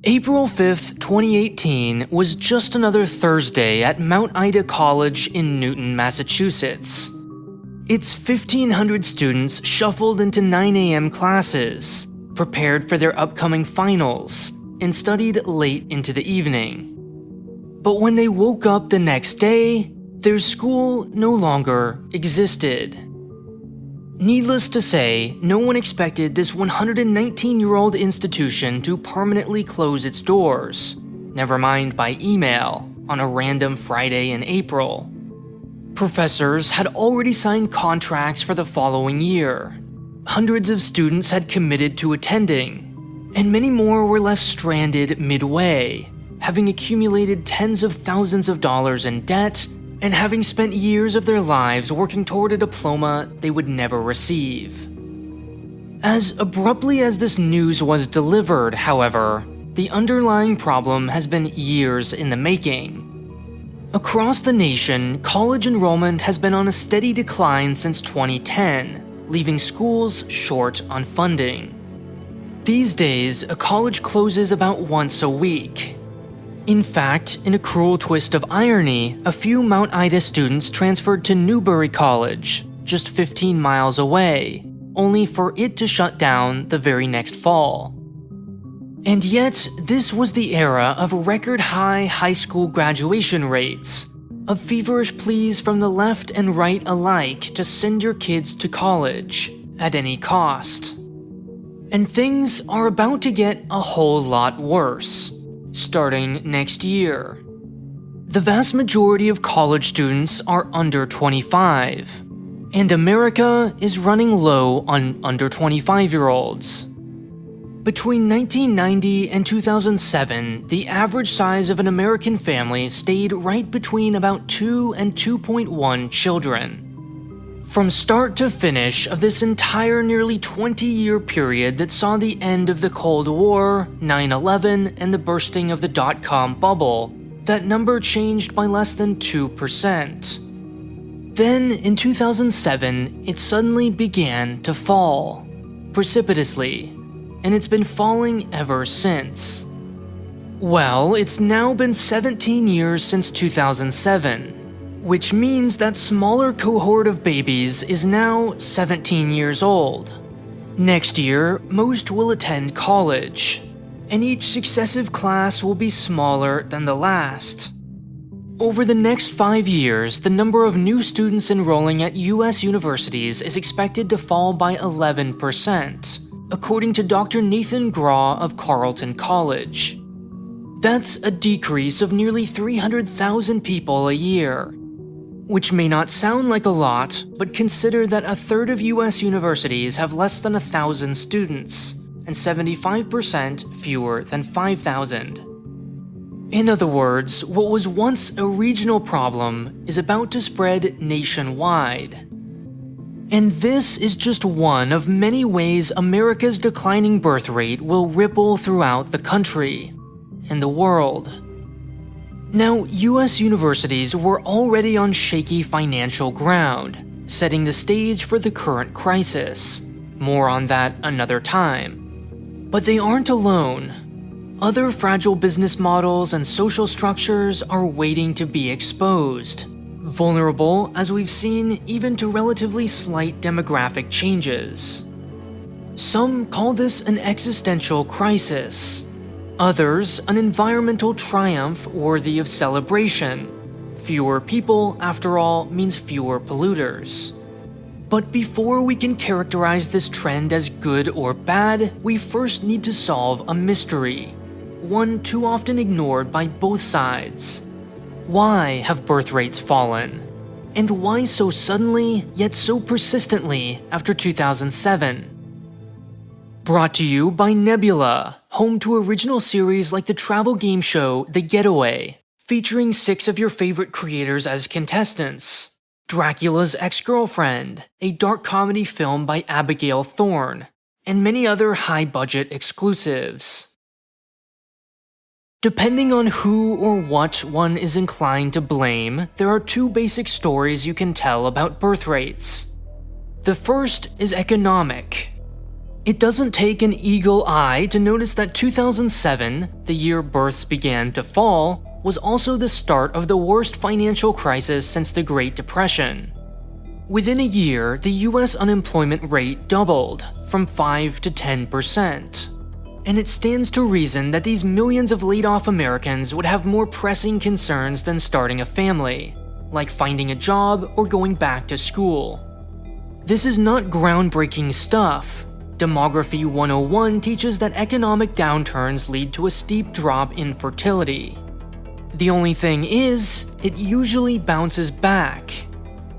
April 5th, 2018 was just another Thursday at Mount Ida College in Newton, Massachusetts. Its 1,500 students shuffled into 9 a.m. classes, prepared for their upcoming finals, and studied late into the evening. But when they woke up the next day, their school no longer existed. Needless to say, no one expected this 119-year-old institution to permanently close its doors, never mind by email, on a random Friday in April. Professors had already signed contracts for the following year. Hundreds of students had committed to attending, and many more were left stranded midway, having accumulated tens of thousands of dollars in debt and having spent years of their lives working toward a diploma they would never receive. As abruptly as this news was delivered, however, the underlying problem has been years in the making. Across the nation, college enrollment has been on a steady decline since 2010, leaving schools short on funding. These days, a college closes about once a week. In fact, in a cruel twist of irony, a few Mount Ida students transferred to Newbury College, just 15 miles away, only for it to shut down the very next fall. And yet, this was the era of record-high high school graduation rates, of feverish pleas from the left and right alike to send your kids to college, at any cost. And things are about to get a whole lot worse, starting next year. The vast majority of college students are under 25, and America is running low on under 25-year-olds. Between 1990 and 2007, the average size of an American family stayed right between about 2 and 2.1 children. From start to finish of this entire nearly 20-year period that saw the end of the Cold War, 9/11, and the bursting of the dot-com bubble, that number changed by less than 2%. Then, in 2007, it suddenly began to fall, precipitously, and it's been falling ever since. Well, it's now been 17 years since 2007. Which means that smaller cohort of babies is now 17 years old. Next year, most will attend college, and each successive class will be smaller than the last. Over the next 5 years, the number of new students enrolling at US universities is expected to fall by 11%, according to Dr. Nathan Graw of Carleton College. That's a decrease of nearly 300,000 people a year. Which may not sound like a lot, but consider that a third of US universities have less than 1,000 students, and 75% fewer than 5,000. In other words, what was once a regional problem is about to spread nationwide. And this is just one of many ways America's declining birth rate will ripple throughout the country and the world. Now, US universities were already on shaky financial ground, setting the stage for the current crisis. More on that another time. But they aren't alone. Other fragile business models and social structures are waiting to be exposed, vulnerable as we've seen even to relatively slight demographic changes. Some call this an existential crisis. Others, an environmental triumph worthy of celebration. Fewer people, after all, means fewer polluters. But before we can characterize this trend as good or bad, we first need to solve a mystery, one too often ignored by both sides. Why have birth rates fallen? And why so suddenly, yet so persistently, after 2007? Brought to you by Nebula, home to original series like the travel game show The Getaway, featuring 6 of your favorite creators as contestants. Dracula's Ex-Girlfriend, a dark comedy film by Abigail Thorne, and many other high-budget exclusives. Depending on who or what one is inclined to blame, there are 2 basic stories you can tell about birth rates. The first is economic. It doesn't take an eagle eye to notice that 2007, the year births began to fall, was also the start of the worst financial crisis since the Great Depression. Within a year, the US unemployment rate doubled, from 5 to 10%. And it stands to reason that these millions of laid-off Americans would have more pressing concerns than starting a family, like finding a job or going back to school. This is not groundbreaking stuff. Demography 101 teaches that economic downturns lead to a steep drop in fertility. The only thing is, it usually bounces back.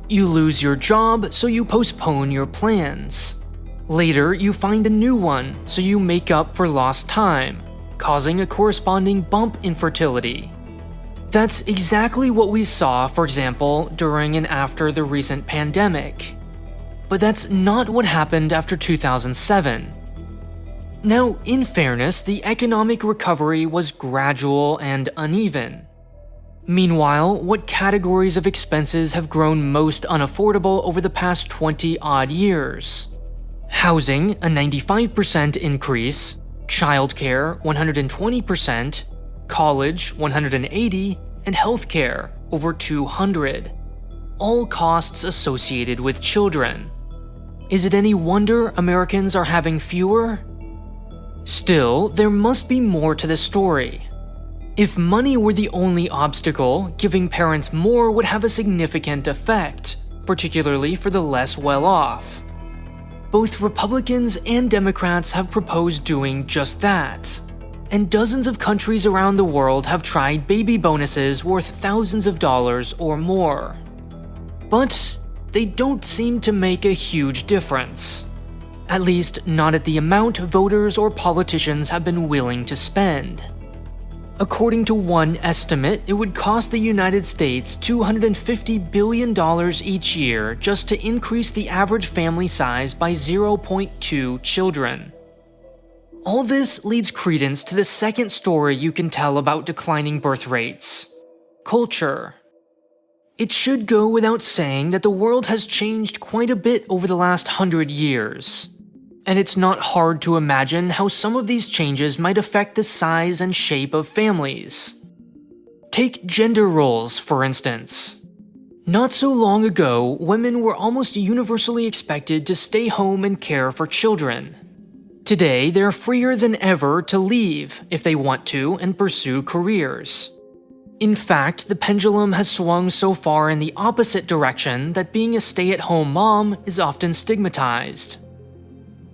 You lose your job, so you postpone your plans. Later, you find a new one, so you make up for lost time, causing a corresponding bump in fertility. That's exactly what we saw, for example, during and after the recent pandemic. But that's not what happened after 2007. Now, in fairness, the economic recovery was gradual and uneven. Meanwhile, what categories of expenses have grown most unaffordable over the past 20-odd years? Housing, a 95% increase, childcare, 120%, college, 180%, and healthcare, over 200%. All costs associated with children. Is it any wonder Americans are having fewer? Still, there must be more to the story. If money were the only obstacle, giving parents more would have a significant effect, particularly for the less well-off. Both Republicans and Democrats have proposed doing just that, and dozens of countries around the world have tried baby bonuses worth thousands of dollars or more. But they don't seem to make a huge difference. At least not at the amount voters or politicians have been willing to spend. According to one estimate, it would cost the United States $250 billion each year just to increase the average family size by 0.2 children. All this leads credence to the second story you can tell about declining birth rates: culture. It should go without saying that the world has changed quite a bit over the last 100 years. And it's not hard to imagine how some of these changes might affect the size and shape of families. Take gender roles, for instance. Not so long ago, women were almost universally expected to stay home and care for children. Today, they're freer than ever to leave if they want to and pursue careers. In fact, the pendulum has swung so far in the opposite direction that being a stay-at-home mom is often stigmatized.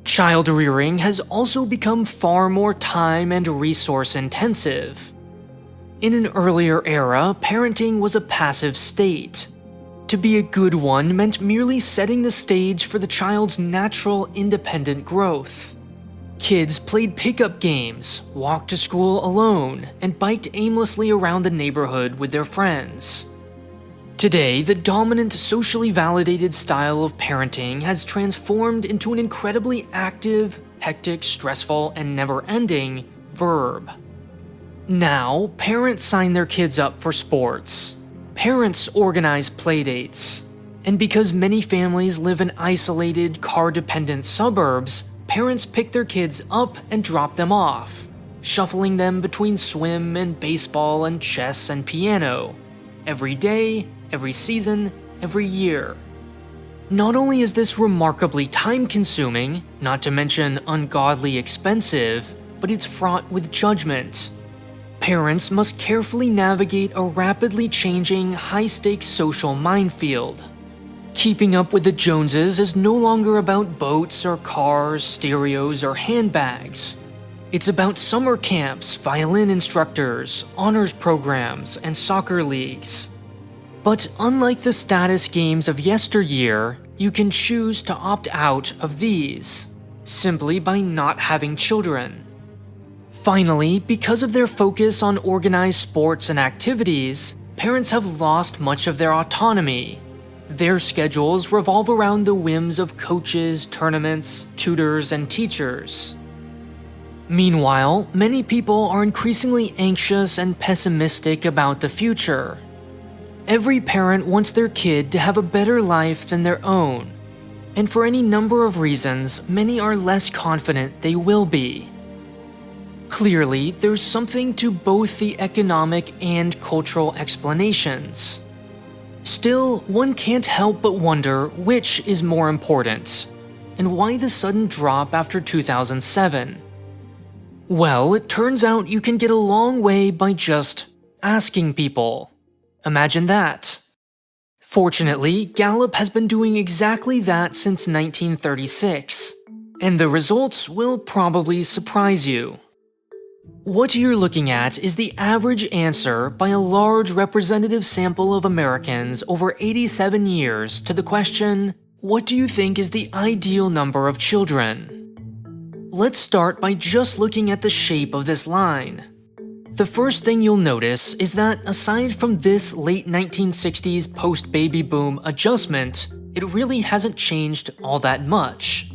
Child rearing has also become far more time and resource intensive. In an earlier era, parenting was a passive state. To be a good one meant merely setting the stage for the child's natural, independent growth. Kids played pickup games, walked to school alone, and biked aimlessly around the neighborhood with their friends. Today, the dominant socially validated style of parenting has transformed into an incredibly active, hectic, stressful, and never-ending verb. Now, parents sign their kids up for sports. Parents organize playdates. And because many families live in isolated, car-dependent suburbs, parents pick their kids up and drop them off, shuffling them between swim and baseball and chess and piano, every day, every season, every year. Not only is this remarkably time-consuming, not to mention ungodly expensive, but it's fraught with judgment. Parents must carefully navigate a rapidly changing, high-stakes social minefield. Keeping up with the Joneses is no longer about boats or cars, stereos, or handbags. It's about summer camps, violin instructors, honors programs, and soccer leagues. But unlike the status games of yesteryear, you can choose to opt out of these, simply by not having children. Finally, because of their focus on organized sports and activities, parents have lost much of their autonomy. Their schedules revolve around the whims of coaches, tournaments, tutors, and teachers. Meanwhile, many people are increasingly anxious and pessimistic about the future. Every parent wants their kid to have a better life than their own. And for any number of reasons, many are less confident they will be. Clearly, there's something to both the economic and cultural explanations. Still, one can't help but wonder which is more important, and why the sudden drop after 2007. Well, it turns out you can get a long way by just asking people. Imagine that. Fortunately, Gallup has been doing exactly that since 1936, and the results will probably surprise you. What you're looking at is the average answer by a large representative sample of Americans over 87 years to the question, what do you think is the ideal number of children? Let's start by just looking at the shape of this line. The first thing you'll notice is that aside from this late 1960s post-baby boom adjustment, it really hasn't changed all that much.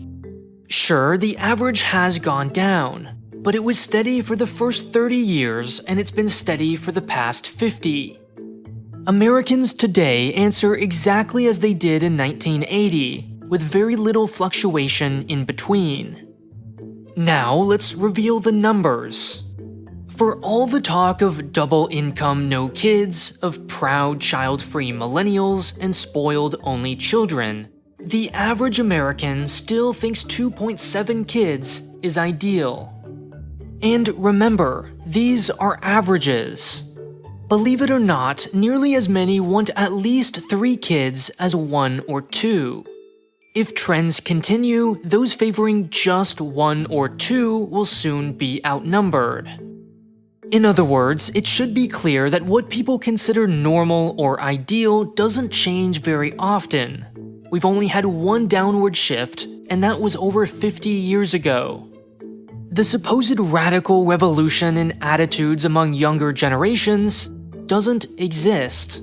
Sure, the average has gone down, but it was steady for the first 30 years and it's been steady for the past 50. Americans today answer exactly as they did in 1980, with very little fluctuation in between. Now let's reveal the numbers. For all the talk of double income no kids, of proud child-free millennials, and spoiled only children, the average American still thinks 2.7 kids is ideal. And remember, these are averages. Believe it or not, nearly as many want at least 3 kids as 1 or 2. If trends continue, those favoring just 1 or 2 will soon be outnumbered. In other words, it should be clear that what people consider normal or ideal doesn't change very often. We've only had one downward shift, and that was over 50 years ago. The supposed radical revolution in attitudes among younger generations doesn't exist.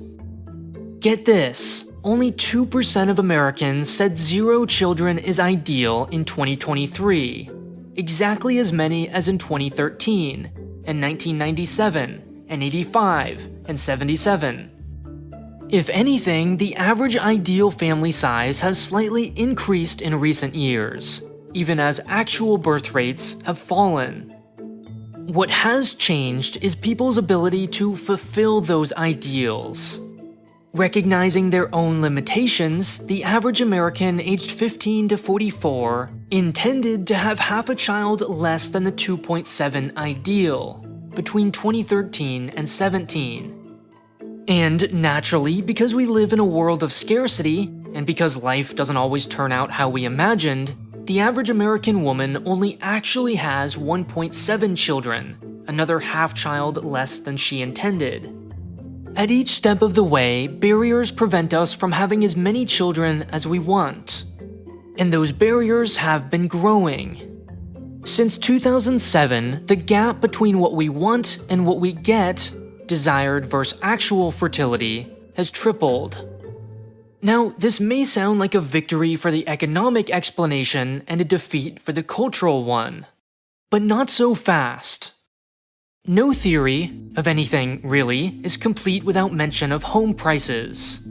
Get this, only 2% of Americans said 0 children is ideal in 2023, exactly as many as in 2013, and 1997, and 85, and 77. If anything, the average ideal family size has slightly increased in recent years, even as actual birth rates have fallen. What has changed is people's ability to fulfill those ideals. Recognizing their own limitations, the average American aged 15 to 44 intended to have half a child less than the 2.7 ideal between 2013 and 17. And naturally, because we live in a world of scarcity, and because life doesn't always turn out how we imagined, the average American woman only actually has 1.7 children, another half child less than she intended. At each step of the way, barriers prevent us from having as many children as we want. And those barriers have been growing. Since 2007, the gap between what we want and what we get, desired versus actual fertility, has tripled. Now, this may sound like a victory for the economic explanation and a defeat for the cultural one, but not so fast. No theory, of anything really, is complete without mention of home prices.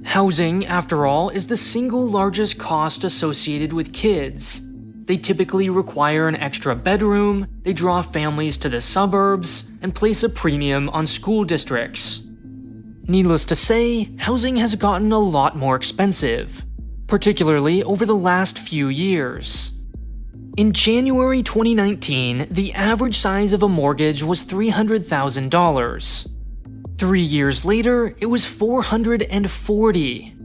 Housing, after all, is the single largest cost associated with kids. They typically require an extra bedroom, they draw families to the suburbs, and place a premium on school districts. Needless to say, housing has gotten a lot more expensive, particularly over the last few years. In January 2019, the average size of a mortgage was $300,000. 3 years later, it was $440,000.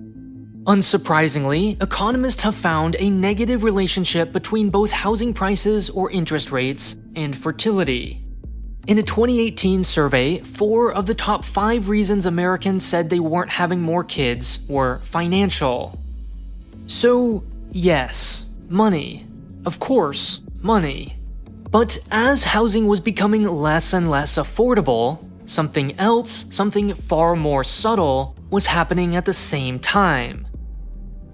Unsurprisingly, economists have found a negative relationship between both housing prices or interest rates and fertility. In a 2018 survey, 4 of the top 5 reasons Americans said they weren't having more kids were financial. So, yes, money. Of course, money. But as housing was becoming less and less affordable, something else, something far more subtle, was happening at the same time.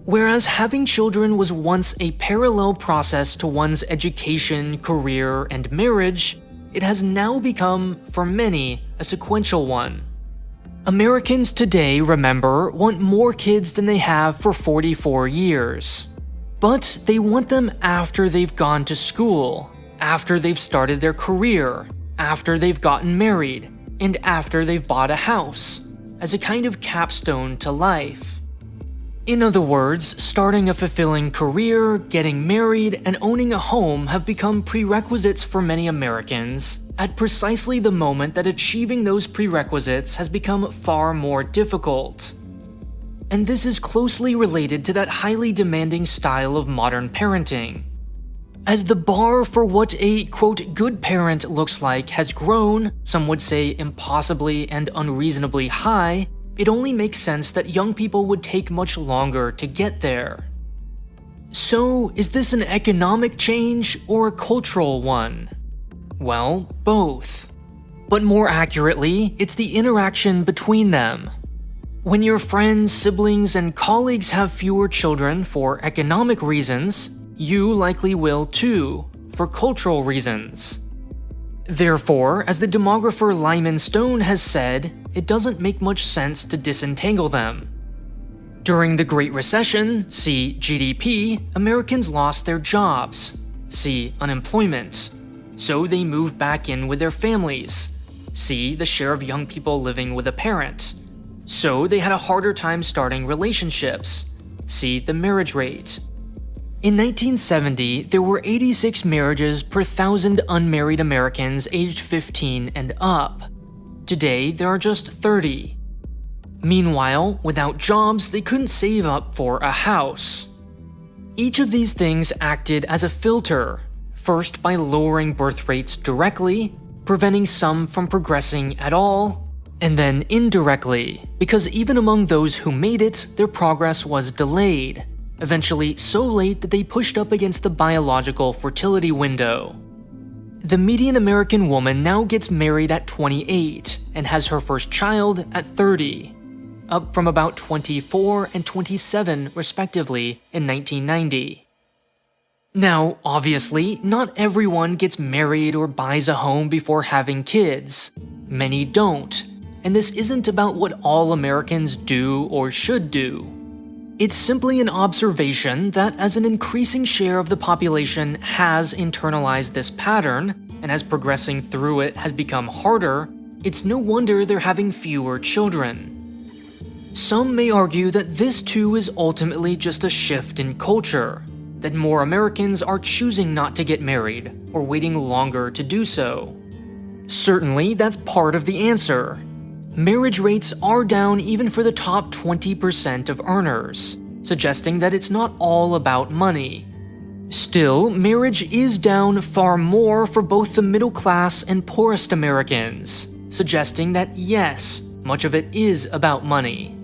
Whereas having children was once a parallel process to one's education, career, and marriage, it has now become, for many, a sequential one. Americans today, remember, want more kids than they have for 44 years. But they want them after they've gone to school, after they've started their career, after they've gotten married, and after they've bought a house, as a kind of capstone to life. In other words, starting a fulfilling career, getting married, and owning a home have become prerequisites for many Americans at precisely the moment that achieving those prerequisites has become far more difficult. And this is closely related to that highly demanding style of modern parenting. As the bar for what a, quote, good parent looks like has grown, some would say impossibly and unreasonably high, it only makes sense that young people would take much longer to get there. So, is this an economic change or a cultural one? Well, both. But more accurately, it's the interaction between them. When your friends, siblings, and colleagues have fewer children for economic reasons, you likely will too, for cultural reasons. Therefore, as the demographer Lyman Stone has said, it doesn't make much sense to disentangle them. During the Great Recession, see GDP, Americans lost their jobs, see unemployment. So they moved back in with their families, see the share of young people living with a parent. So they had a harder time starting relationships, see the marriage rate. In 1970, there were 86 marriages per 1,000 unmarried Americans aged 15 and up. Today, there are just 30. Meanwhile, without jobs, they couldn't save up for a house. Each of these things acted as a filter, first by lowering birth rates directly, preventing some from progressing at all, and then indirectly, because even among those who made it, their progress was delayed. Eventually so late that they pushed up against the biological fertility window. The median American woman now gets married at 28 and has her first child at 30, up from about 24 and 27 respectively in 1990. Now, obviously, not everyone gets married or buys a home before having kids. Many don't, and this isn't about what all Americans do or should do. It's simply an observation that as an increasing share of the population has internalized this pattern, and as progressing through it has become harder, it's no wonder they're having fewer children. Some may argue that this too is ultimately just a shift in culture, that more Americans are choosing not to get married, or waiting longer to do so. Certainly, that's part of the answer. Marriage rates are down even for the top 20% of earners, suggesting that it's not all about money. Still, marriage is down far more for both the middle class and poorest Americans, suggesting that yes, much of it is about money.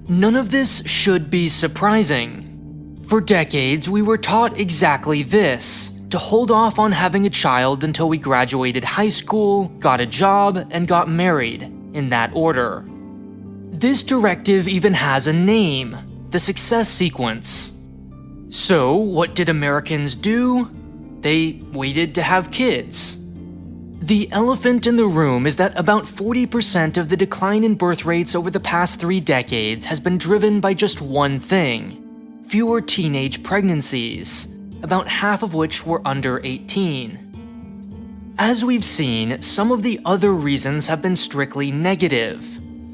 None of this should be surprising. For decades, we were taught exactly this: to hold off on having a child until we graduated high school, got a job, and got married, in that order. This directive even has a name: the success sequence. So, what did Americans do? They waited to have kids. The elephant in the room is that about 40% of the decline in birth rates over the past 3 decades has been driven by just one thing: fewer teenage pregnancies, about half of which were under 18. As we've seen, some of the other reasons have been strictly negative: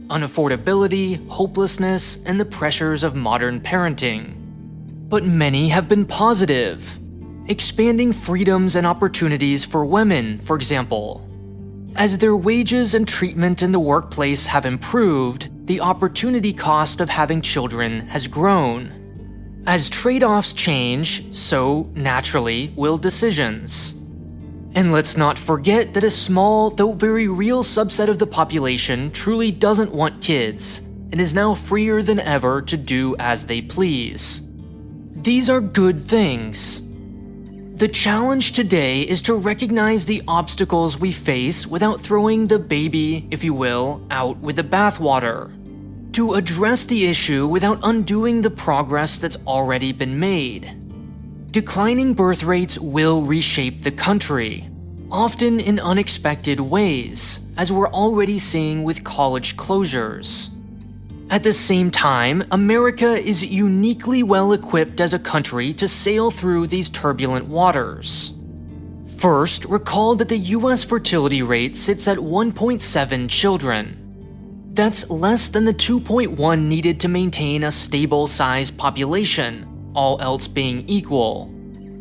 unaffordability, hopelessness, and the pressures of modern parenting. But many have been positive: expanding freedoms and opportunities for women, for example. As their wages and treatment in the workplace have improved, the opportunity cost of having children has grown. As trade-offs change, so, naturally, will decisions. And let's not forget that a small, though very real subset of the population truly doesn't want kids, and is now freer than ever to do as they please. These are good things. The challenge today is to recognize the obstacles we face without throwing the baby, if you will, out with the bathwater. To address the issue without undoing the progress that's already been made. Declining birth rates will reshape the country, often in unexpected ways, as we're already seeing with college closures. At the same time, America is uniquely well equipped as a country to sail through these turbulent waters. First, recall that the US fertility rate sits at 1.7 children. That's less than the 2.1 needed to maintain a stable-sized population, all else being equal.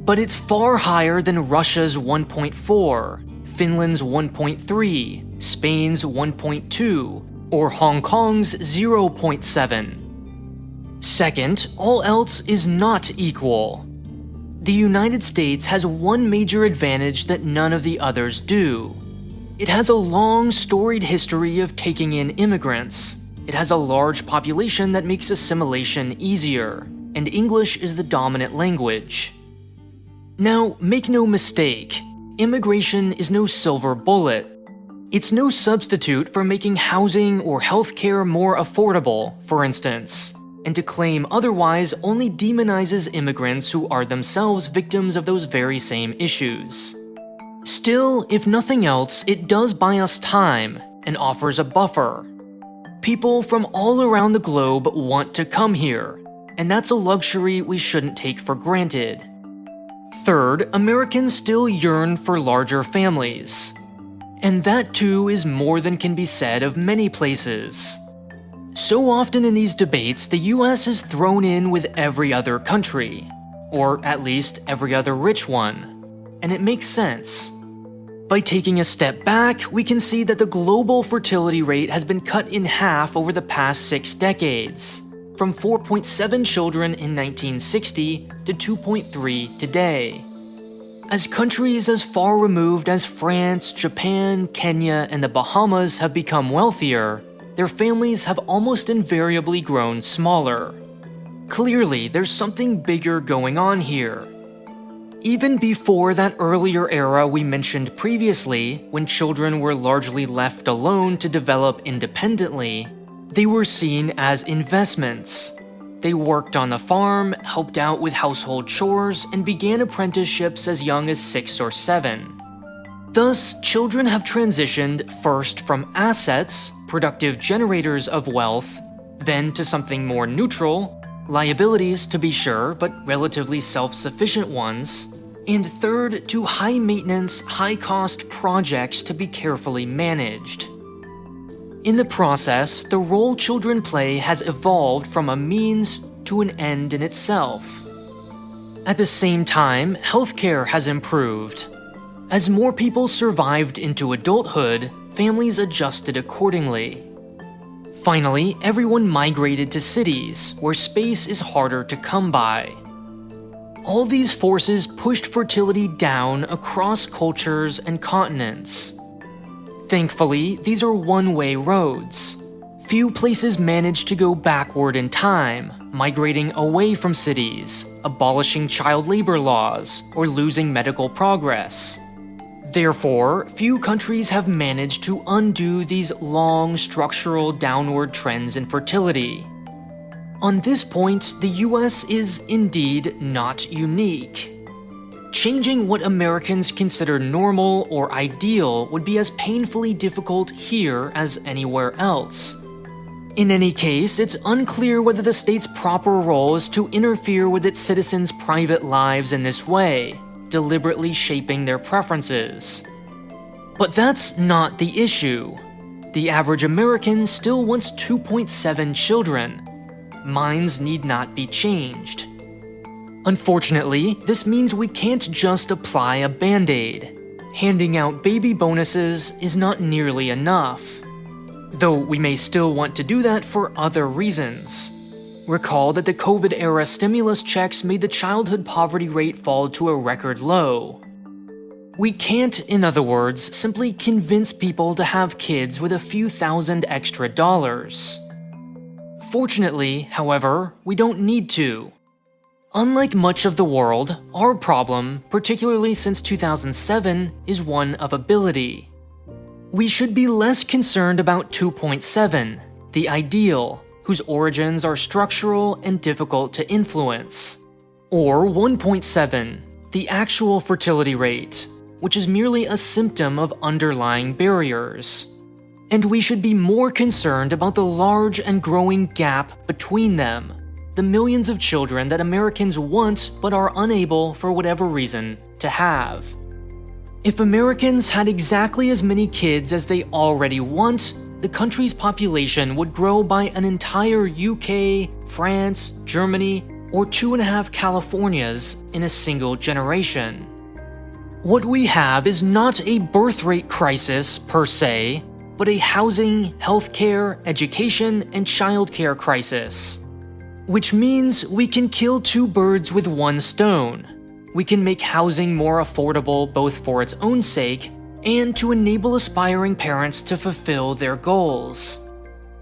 But it's far higher than Russia's 1.4, Finland's 1.3, Spain's 1.2, or Hong Kong's 0.7. Second, all else is not equal. The United States has one major advantage that none of the others do. It has a long, storied history of taking in immigrants. It has a large population that makes assimilation easier, and English is the dominant language. Now, make no mistake, immigration is no silver bullet. It's no substitute for making housing or healthcare more affordable, for instance, and to claim otherwise only demonizes immigrants who are themselves victims of those very same issues. Still, if nothing else, it does buy us time and offers a buffer. People from all around the globe want to come here, and that's a luxury we shouldn't take for granted. Third, Americans still yearn for larger families. And that too is more than can be said of many places. So often in these debates, the US is thrown in with every other country, or at least every other rich one, and it makes sense. By taking a step back, we can see that the global fertility rate has been cut in half over the past 6 decades, from 4.7 children in 1960 to 2.3 today. As countries as far removed as France, Japan, Kenya, and the Bahamas have become wealthier, their families have almost invariably grown smaller. Clearly, there's something bigger going on here. Even before that earlier era we mentioned previously, when children were largely left alone to develop independently, they were seen as investments. They worked on the farm, helped out with household chores, and began apprenticeships as young as 6 or 7. Thus, children have transitioned first from assets, productive generators of wealth, then to something more neutral, liabilities to be sure, but relatively self-sufficient ones, and third to high-maintenance, high-cost projects to be carefully managed. In the process, the role children play has evolved from a means to an end in itself. At the same time, healthcare has improved. As more people survived into adulthood, families adjusted accordingly. Finally, everyone migrated to cities, where space is harder to come by. All these forces pushed fertility down across cultures and continents. Thankfully, these are one-way roads. Few places manage to go backward in time, migrating away from cities, abolishing child labor laws, or losing medical progress. Therefore, few countries have managed to undo these long structural downward trends in fertility. On this point, the US is indeed not unique. Changing what Americans consider normal or ideal would be as painfully difficult here as anywhere else. In any case, it's unclear whether the state's proper role is to interfere with its citizens' private lives in this way, deliberately shaping their preferences. But that's not the issue. The average American still wants 2.7 children. Minds need not be changed. Unfortunately, this means we can't just apply a band-aid. Handing out baby bonuses is not nearly enough. Though we may still want to do that for other reasons. Recall that the COVID-era stimulus checks made the childhood poverty rate fall to a record low. We can't, in other words, simply convince people to have kids with a few thousand extra dollars. Fortunately, however, we don't need to. Unlike much of the world, our problem, particularly since 2007, is one of ability. We should be less concerned about 2.7, the ideal, whose origins are structural and difficult to influence, or 1.7, the actual fertility rate, which is merely a symptom of underlying barriers. And we should be more concerned about the large and growing gap between them, the millions of children that Americans want but are unable, for whatever reason, to have. If Americans had exactly as many kids as they already want, the country's population would grow by an entire UK, France, Germany, or 2.5 Californias in a single generation. What we have is not a birth rate crisis per se, but a housing, healthcare, education, and childcare crisis. Which means we can kill two birds with one stone. We can make housing more affordable both for its own sake and to enable aspiring parents to fulfill their goals.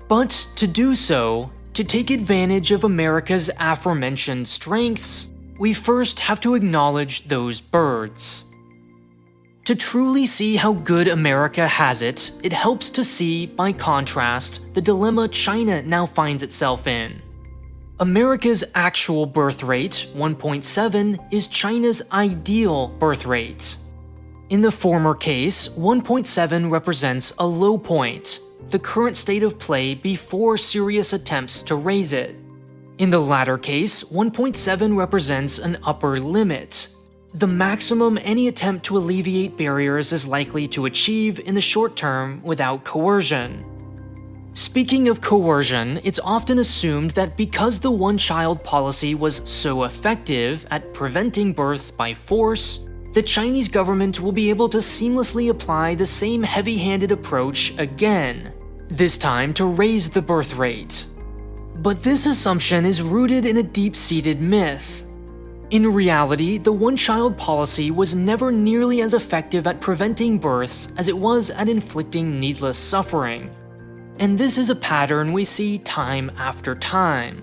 But to do so, to take advantage of America's aforementioned strengths, we first have to acknowledge those birds. To truly see how good America has it, it helps to see, by contrast, the dilemma China now finds itself in. America's actual birth rate, 1.7, is China's ideal birth rate. In the former case, 1.7 represents a low point, the current state of play before serious attempts to raise it. In the latter case, 1.7 represents an upper limit, the maximum any attempt to alleviate barriers is likely to achieve in the short term without coercion. Speaking of coercion, it's often assumed that because the one-child policy was so effective at preventing births by force, the Chinese government will be able to seamlessly apply the same heavy-handed approach again, this time to raise the birth rate. But this assumption is rooted in a deep-seated myth. In reality, the one-child policy was never nearly as effective at preventing births as it was at inflicting needless suffering. And this is a pattern we see time after time.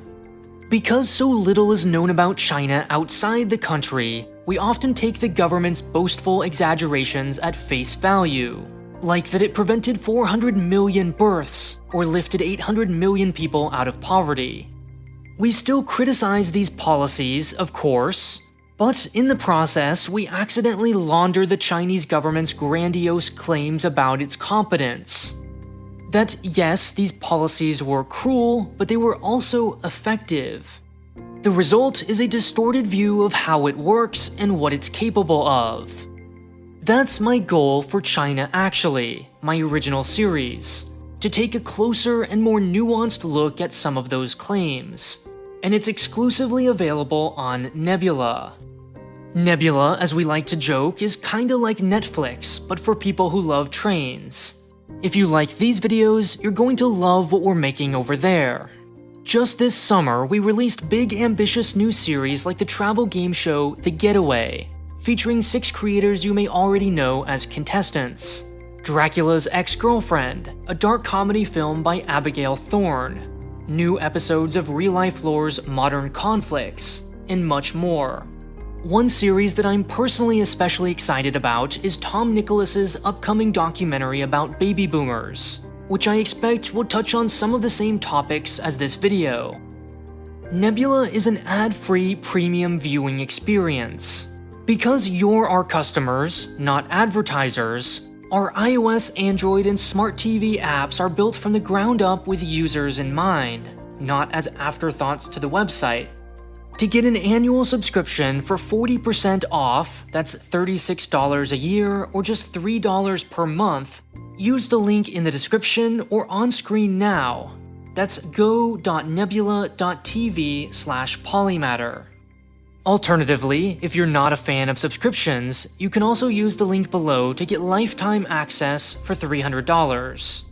Because so little is known about China outside the country, we often take the government's boastful exaggerations at face value, like that it prevented 400 million births or lifted 800 million people out of poverty. We still criticize these policies, of course, but in the process, we accidentally launder the Chinese government's grandiose claims about its competence. That yes, these policies were cruel, but they were also effective. The result is a distorted view of how it works and what it's capable of. That's my goal for China Actually, my original series, to take a closer and more nuanced look at some of those claims. And it's exclusively available on Nebula. Nebula, as we like to joke, is kinda like Netflix, but for people who love trains. If you like these videos, you're going to love what we're making over there. Just this summer, we released big ambitious new series like the travel game show The Getaway, featuring 6 creators you may already know as contestants. Dracula's Ex-Girlfriend, a dark comedy film by Abigail Thorne, new episodes of Real Life Lore's Modern Conflicts, and much more. One series that I'm personally especially excited about is Tom Nicholas's upcoming documentary about baby boomers, which I expect will touch on some of the same topics as this video. Nebula is an ad-free premium viewing experience. Because you're our customers, not advertisers, our iOS, Android, and smart TV apps are built from the ground up with users in mind, not as afterthoughts to the website. To get an annual subscription for 40% off, that's $36 a year or just $3 per month, use the link in the description or on screen now. That's go.nebula.tv/polymatter. Alternatively, if you're not a fan of subscriptions, you can also use the link below to get lifetime access for $300.